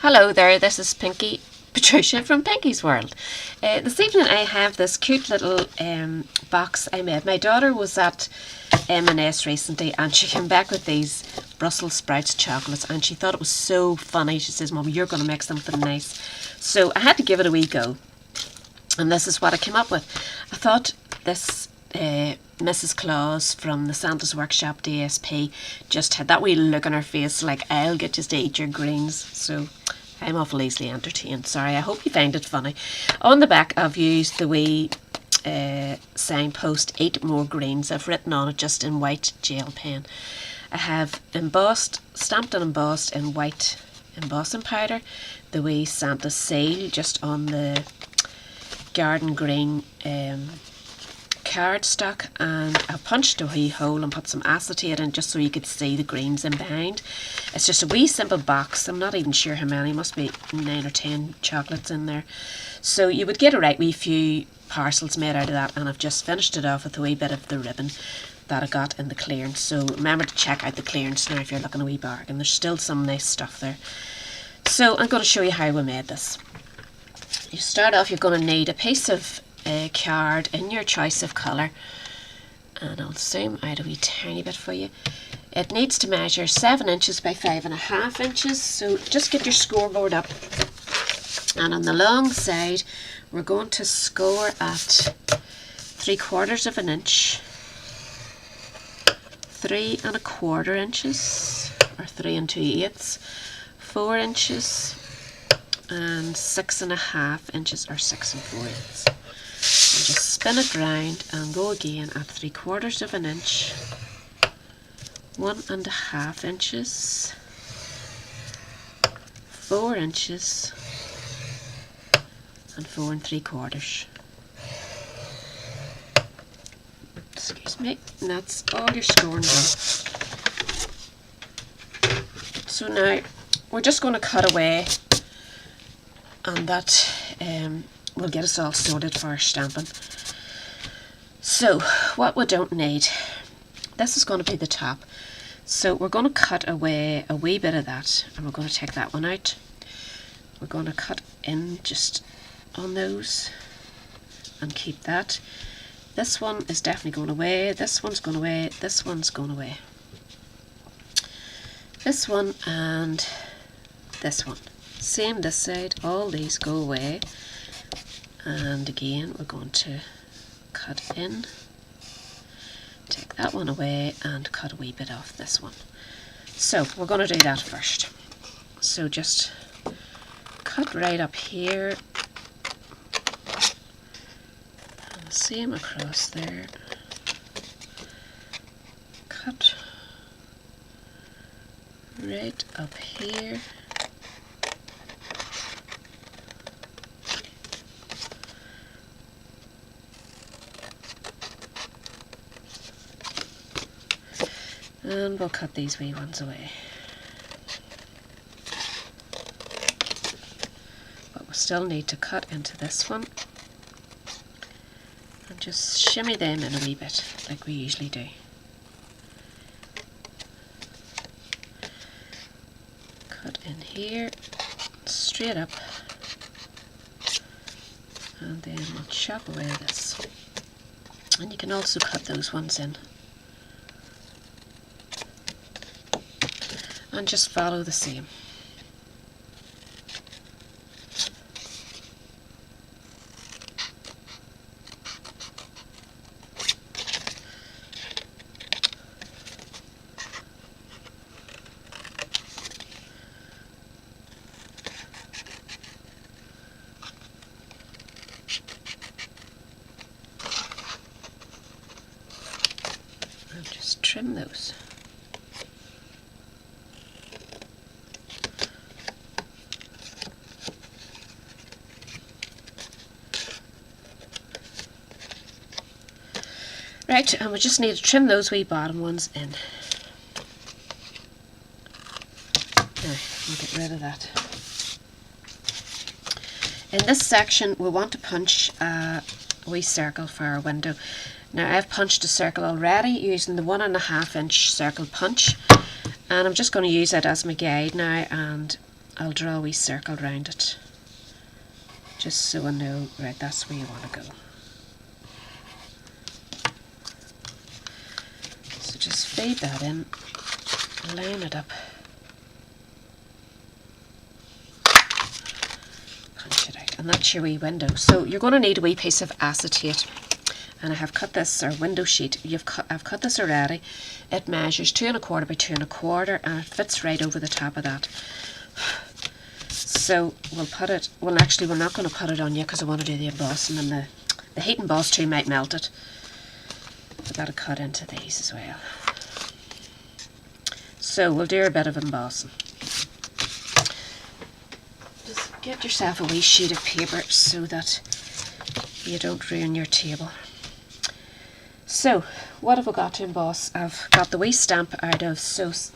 Hello there, this is Patricia from Pinky's World. This evening I have this cute little box I made. My daughter was at M&S recently and she came back with these Brussels sprouts chocolates and she thought it was so funny. She says, "Mum, you're going to make something nice." So I had to give it a wee go and this is what I came up with. I thought this Mrs. Claus from the Santa's Workshop DSP just had that wee look on her face like, "I'll get you to eat your greens." So I'm awful easily entertained. Sorry, I hope you find it funny. On the back I've used the wee signpost, "Eat more greens." I've written on it just in white gel pen. I have stamped and embossed in white embossing powder the wee Santa seal just on the garden green cardstock, and I punched a wee hole and put some acetate in just so you could see the greens in behind. It's just a wee simple box. I'm not even sure how many, must be 9 or 10 chocolates in there. So you would get a right wee few parcels made out of that, and I've just finished it off with a wee bit of the ribbon that I got in the clearance. So remember to check out the clearance now if you're looking a wee bargain. There's still some nice stuff there. So I'm going to show you how we made this. You start off, you're going to need a piece of card in your choice of colour, and I'll zoom out a wee tiny bit for you. It needs to measure 7 inches by 5.5 inches, so just get your scoreboard up, and on the long side we're going to score at 3/4 of an inch, 3¼ inches or 3 2/8, 4 inches, and 6.5 inches or 6 4/8. And just spin it round and go again at 3/4 of an inch, 1½ inches, 4 inches, and 4 3/4. Excuse me, and that's all your scoring done. So now we're just going to cut away, and that will get us all sorted for our stamping. So what we don't need, this is going to be the top, so we're going to cut away a wee bit of that, and we're going to take that one out. We're going to cut in just on those and keep that. This one is definitely going away, this one's going away, this one's going away, this one and this one. Same this side, all these go away. And again we're going to cut in, take that one away and cut a wee bit off this one. So we're going to do that first. So just cut right up here and same across there, cut right up here, and we'll cut these wee ones away. But we still need to cut into this one and just shimmy them in a wee bit like we usually do. Cut in here, straight up, and then we'll chop away this. And you can also cut those ones in. And just follow the same. And just trim those. Right, and we just need to trim those wee bottom ones in. Now, we'll get rid of that. In this section, we want to punch a wee circle for our window. Now, I've punched a circle already using the 1½ inch circle punch, and I'm just going to use it as my guide now, and I'll draw a wee circle around it, just so I know, right, that's where you want to go. So just feed that in, line it up, punch it out, and that's your wee window. So you're going to need a wee piece of acetate, and I have cut this, or window sheet. I've cut this already. It measures 2 1/4 by 2 1/4, and it fits right over the top of that. So we'll put it, well actually we're not going to put it on yet because I want to do the embossing, and the heat emboss too might melt it. I've got to cut into these as well. So we'll do a bit of embossing. Just get yourself a wee sheet of paper so that you don't ruin your table. So what have I got to emboss? I've got the wee stamp out of it's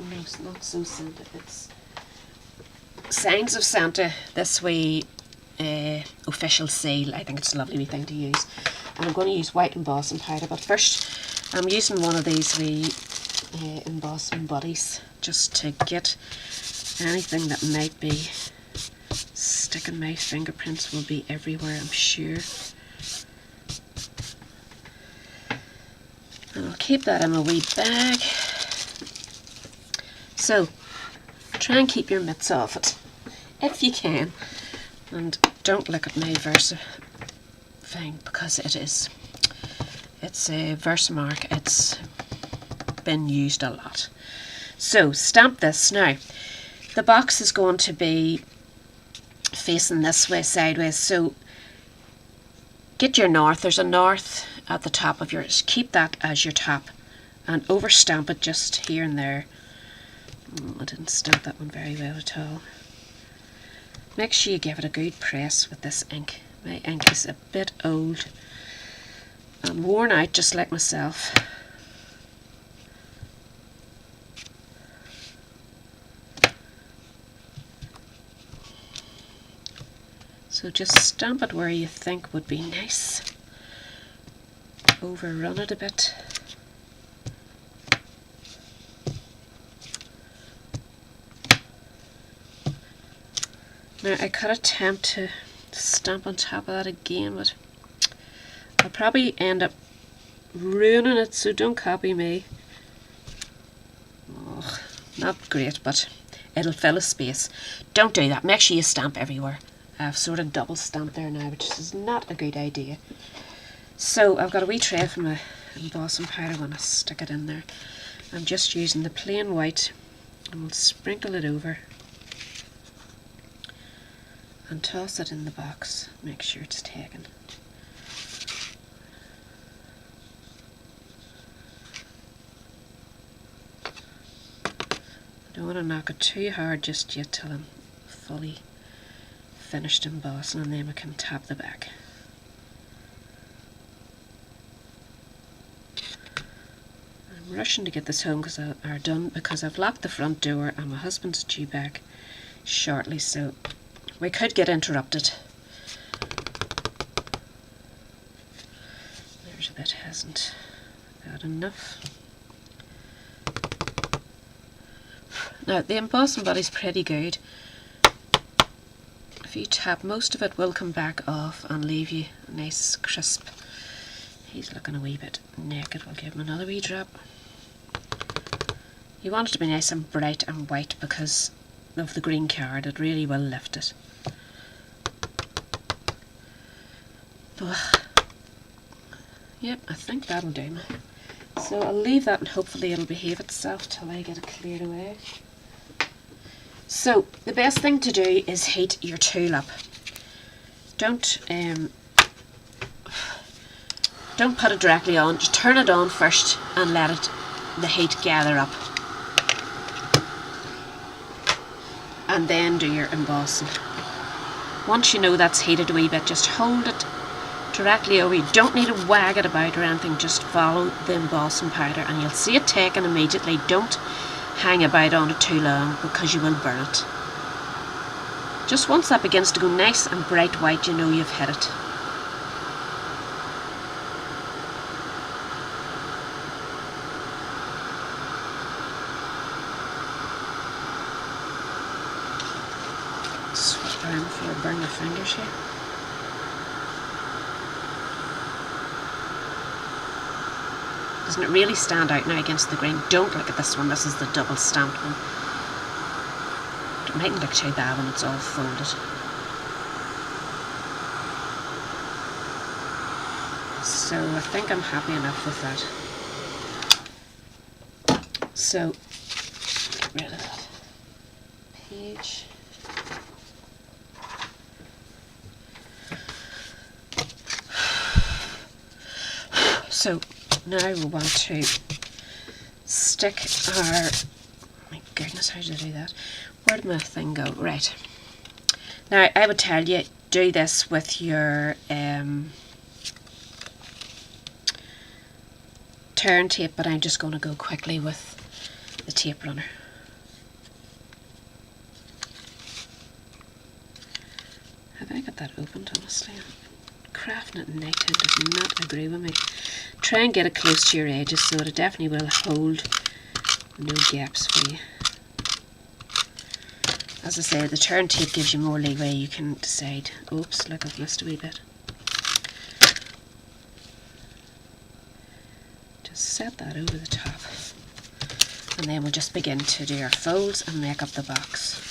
Signs of Santa, this wee official seal. I think it's a lovely wee thing to use, and I'm going to use white embossing powder, but first I'm using one of these wee embossing buddies just to get anything that might be sticking. My fingerprints will be everywhere, I'm sure. And I'll keep that in a wee bag. So try and keep your mitts off it if you can, and don't look at my Versa thing because it's a Versamark. It's been used a lot. So stamp this. Now the box is going to be facing this way, sideways, so get your north. There's a north at the top of yours. Keep that as your top and over stamp it just here and there. I didn't stamp that one very well at all. Make sure you give it a good press with this ink. My ink is a bit old and worn out, just like myself. So just stamp it where you think would be nice. Overrun it a bit. Now I could attempt to stamp on top of that again, but I'll probably end up ruining it, so don't copy me. Oh, not great, but it'll fill a space. Don't do that. Make sure you stamp everywhere. I've sort of double stamped there now, which is not a good idea. So I've got a wee tray from my embossing powder. I'm going to stick it in there. I'm just using the plain white, and we'll sprinkle it over and toss it in the box. Make sure it's taken. I don't want to knock it too hard just yet till I'm fully finished embossing, and then we can tap the back. I'm rushing to get this home done because I've locked the front door and my husband's due back shortly, so we could get interrupted. There's a bit hasn't got enough. Now the embossing body's pretty good. If you tap, most of it will come back off and leave you a nice crisp. He's looking a wee bit naked. We'll give him another wee drop. You want it to be nice and bright and white because of the green card. It really will lift it. Ugh. Yep, I think that'll do me. So I'll leave that and hopefully it'll behave itself till I get it cleared away. So the best thing to do is heat your tool up. Don't put it directly on. Just turn it on first and let the heat gather up, and then do your embossing. Once you know that's heated a wee bit, just hold it directly over. You don't need to wag it about or anything. Just follow the embossing powder and you'll see it taken immediately. Don't hang about on it too long because you will burn it. Just once that begins to go nice and bright white, you know you've hit it. firm before I burn my fingers here. Doesn't it really stand out now against the green? Don't look at this one. This is the double stamped one. It mightn't look too bad when it's all folded. So I think I'm happy enough with that. So get rid of that page. So now we want to stick our, my goodness, how did I do that? Where did my thing go? Right. Now I would tell you, do this with your turn tape, but I'm just going to go quickly with the tape runner. Have I got that opened, honestly? Crafting at night time does not agree with me. Try and get it close to your edges so that it definitely will hold no gaps for you. As I say, the turn tape gives you more leeway. You can decide, oops, look, I've missed a wee bit. Just set that over the top. And then we'll just begin to do our folds and make up the box.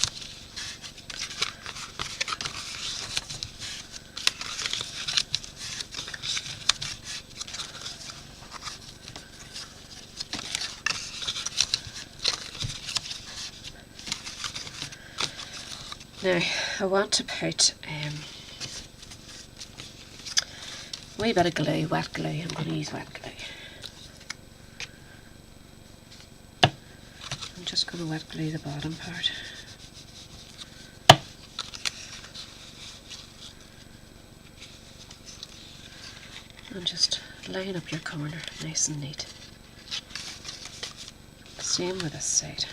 Now, I want to put a wee bit of glue, wet glue. I'm going to use wet glue. I'm just going to wet glue the bottom part. And just line up your corner nice and neat. Same with this side.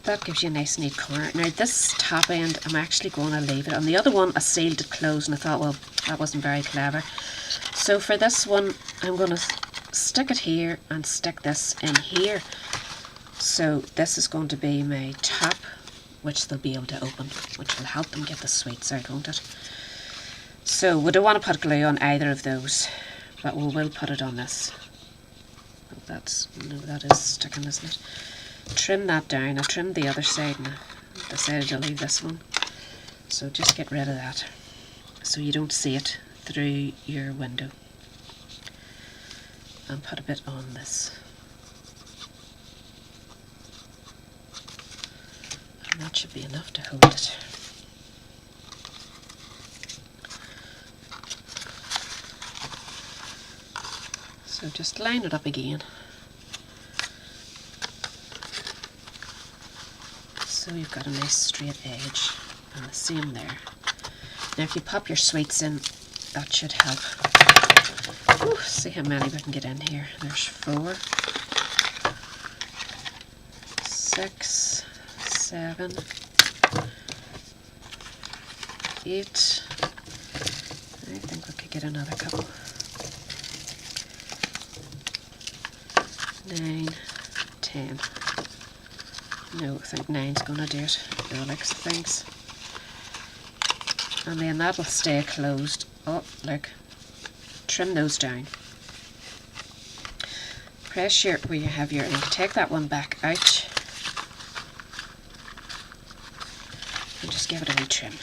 That gives you a nice neat corner. Now this top end I'm actually going to leave it. On the other one I sealed it closed and I thought, well, that wasn't very clever. So for this one I'm going to stick it here and stick this in here. So this is going to be my top, which they'll be able to open, which will help them get the sweets out, won't it? So we don't want to put glue on either of those, but we will put it on this. Oh, no, that is sticking, isn't it? Trim that down. I trimmed the other side and I decided to leave this one. So just get rid of that so you don't see it through your window. And put a bit on this. And that should be enough to hold it. So just line it up again. So you've got a nice straight edge, and the same there. Now if you pop your sweets in, that should help. Ooh, see how many we can get in here. There's 4, 6, 7, 8. I think we could get another couple. 9, 10. No, I think 9's going to do it, by the looks of things. And then that'll stay closed. Oh, look. Trim those down. Press your, where you have your ink, take that one back out. And just give it a wee trim.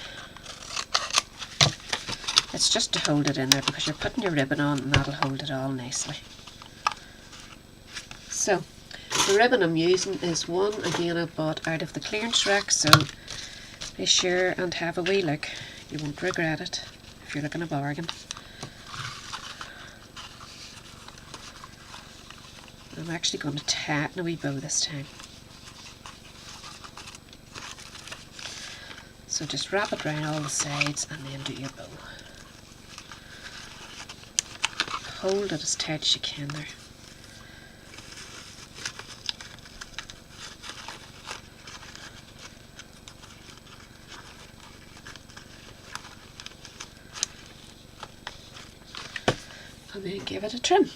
It's just to hold it in there because you're putting your ribbon on and that'll hold it all nicely. So, the ribbon I'm using is one, again, I bought out of the clearance rack, so be sure and have a wee look. You won't regret it if you're looking a bargain. I'm actually going to tighten a wee bow this time. So just wrap it around all the sides and then do your bow. Hold it as tight as you can there. and then give it a trim.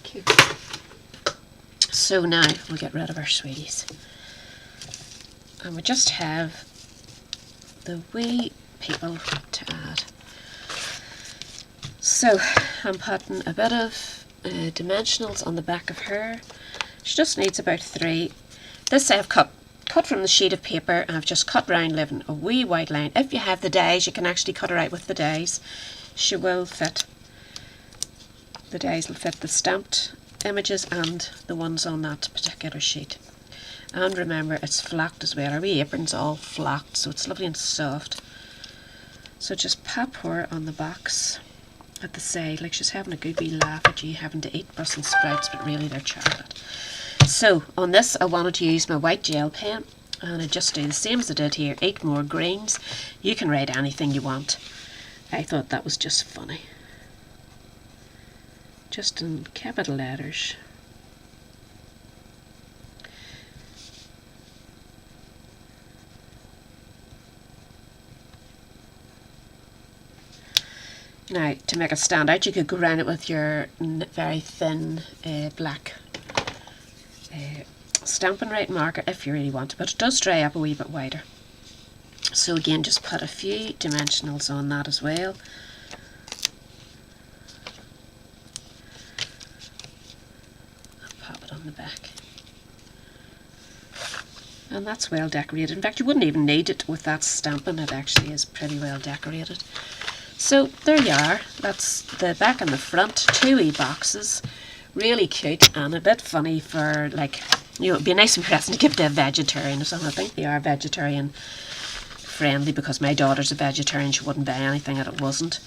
Cute. So now we'll get rid of our sweeties. And we just have the wee people to add. So I'm putting a bit of dimensionals on the back of her. She just needs about 3. This I've cut from the sheet of paper, and I've just cut round, leaving a wee white line. If you have the dies, you can actually cut her out with the dies. She will fit. The dies will fit the stamped images and the ones on that particular sheet. And remember, it's flocked as well. Our wee apron's all flocked, so it's lovely and soft. So just pop her on the box at the side, like she's having a good wee laugh at you having to eat Brussels sprouts, but really they're chocolate. So on this, I wanted to use my white gel pen, and I just do the same as I did here. 8 more greens. You can write anything you want. I thought that was just funny. Just in capital letters. Now, to make it stand out, you could go around it with your very thin black Stampin' Up marker if you really want to, but it does dry up a wee bit wider. So again, just put a few dimensionals on that as well. And pop it on the back. And that's well decorated. In fact, you wouldn't even need it with that stamping. It actually is pretty well decorated. So there you are. That's the back and the front, 2 wee boxes. Really cute and a bit funny for, like, you know, it'd be a nice present to give to a vegetarian or something. I think they are vegetarian friendly because my daughter's a vegetarian. She wouldn't buy anything that it wasn't.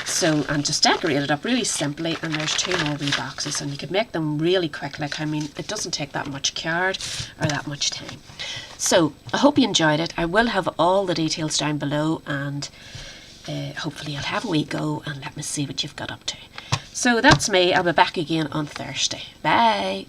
So, and just decorate it up really simply, and there's 2 more wee boxes, and you could make them really quick. Like, I mean, it doesn't take that much card or that much time. So I hope you enjoyed it. I will have all the details down below, and hopefully you'll have a wee go and let me see what you've got up to. So that's me. I'll be back again on Thursday. Bye.